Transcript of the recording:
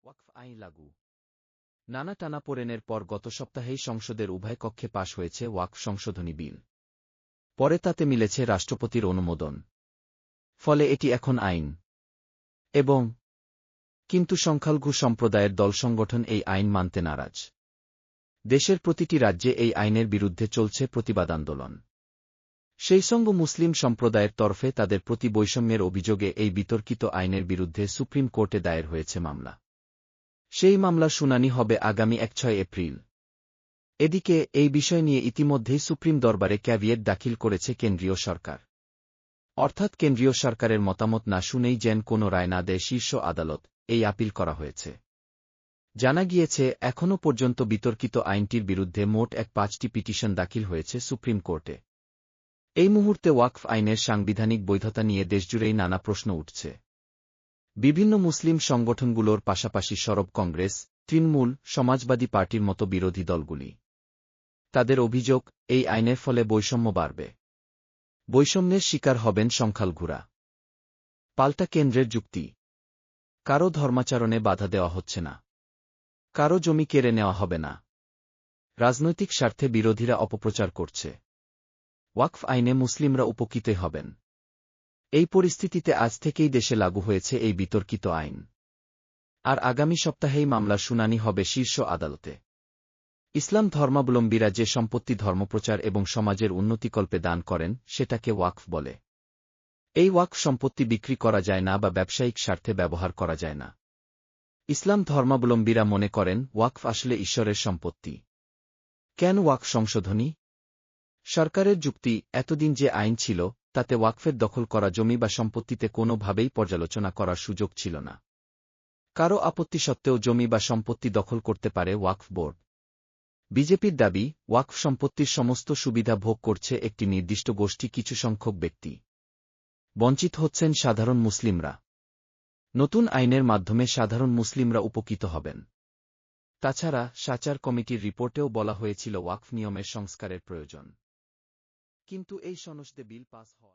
ওয়াকফ আইন লাগু। নানা টানাপোড়েনের পর গত সপ্তাহেই সংসদের উভয় কক্ষে পাশ হয়েছে ওয়াকফ সংশোধনী বিল। পরে তাতে মিলেছে রাষ্ট্রপতির অনুমোদন। ফলে এটি এখন আইন। কিন্তু সংখ্যালঘু সম্প্রদায়ের দল সংগঠন এই আইন মানতে নারাজ। দেশের প্রতিটি রাজ্যে এই আইনের বিরুদ্ধে চলছে প্রতিবাদ আন্দোলন। সেই সঙ্গে মুসলিম সম্প্রদায়ের তরফে তাদের প্রতি বৈষম্যের অভিযোগে এই বিতর্কিত আইনের বিরুদ্ধে সুপ্রিম কোর্টে দায়ের হয়েছে মামলা। সেই মামলার শুনানি হবে আগামী 6 এপ্রিল। এদিকে এই বিষয় নিয়ে ইতিমধ্যেই সুপ্রিম দরবারে ক্যাভিয়েট দাখিল করেছে কেন্দ্রীয় সরকার। অর্থাৎ কেন্দ্রীয় সরকারের মতামত না শুনেই যেন কোনো রায় না দেয় শীর্ষ আদালত, এই আপিল করা হয়েছে। জানা গিয়েছে এখনও পর্যন্ত বিতর্কিত আইনটির বিরুদ্ধে মোট 5টি পিটিশন দাখিল হয়েছে সুপ্রিম কোর্টে। এই মুহূর্তে ওয়াকফ আইনের সাংবিধানিক বৈধতা নিয়ে দেশজুড়েই নানা প্রশ্ন উঠছে। বিভিন্ন মুসলিম সংগঠনগুলোর পাশাপাশি সরব কংগ্রেস, তৃণমূল, সমাজবাদী পার্টির মতো বিরোধী দলগুলি। তাদের অভিযোগ, এই আইনের ফলে বৈষম্য বাড়বে। বৈষম্যের শিকার হবেন সংখ্যালঘুরা। পাল্টা কেন্দ্রের যুক্তি, কারও ধর্মাচরণে বাধা দেওয়া হচ্ছে না, কারও জমি কেড়ে নেওয়া হবে না। রাজনৈতিক স্বার্থে বিরোধীরা অপপ্রচার করছে। ওয়াকফ আইনে মুসলিমরা উপকৃত হবেন। এই পরিস্থিতিতে আজ থেকেই দেশে লাগু হয়েছে এই বিতর্কিত আইন। আর আগামী সপ্তাহেই মামলার শুনানি হবে শীর্ষ আদালতে। ইসলাম ধর্মাবলম্বীরা যে সম্পত্তি ধর্মপ্রচার এবং সমাজের উন্নতিকল্পে দান করেন সেটাকে ওয়াকফ বলে। এই ওয়াকফ সম্পত্তি বিক্রি করা যায় না বা ব্যবসায়িক স্বার্থে ব্যবহার করা যায় না। ইসলাম ধর্মাবলম্বীরা মনে করেন ওয়াকফ আসলে ঈশ্বরের সম্পত্তি। কেন ওয়াকফ সংশোধনী? সরকারের যুক্তি, এতদিন যে আইন ছিল তাতে ওয়াকফের দখল করা জমি বা সম্পত্তিতে কোনোভাবেই পর্যালোচনা করার সুযোগ ছিল না। কারও আপত্তি সত্ত্বেও জমি বা সম্পত্তি দখল করতে পারে ওয়াকফ বোর্ড। বিজেপির দাবি, ওয়াকফ সম্পত্তির সমস্ত সুবিধা ভোগ করছে একটি নির্দিষ্ট গোষ্ঠী, কিছু সংখ্যক ব্যক্তি। বঞ্চিত হচ্ছেন সাধারণ মুসলিমরা। নতুন আইনের মাধ্যমে সাধারণ মুসলিমরা উপকৃত হবেন। তাছাড়া সাচার কমিটির রিপোর্টেও বলা হয়েছিল ওয়াকফ নিয়মের সংস্কারের প্রয়োজন। কিন্তু এই সনদে বিল পাস হওয়া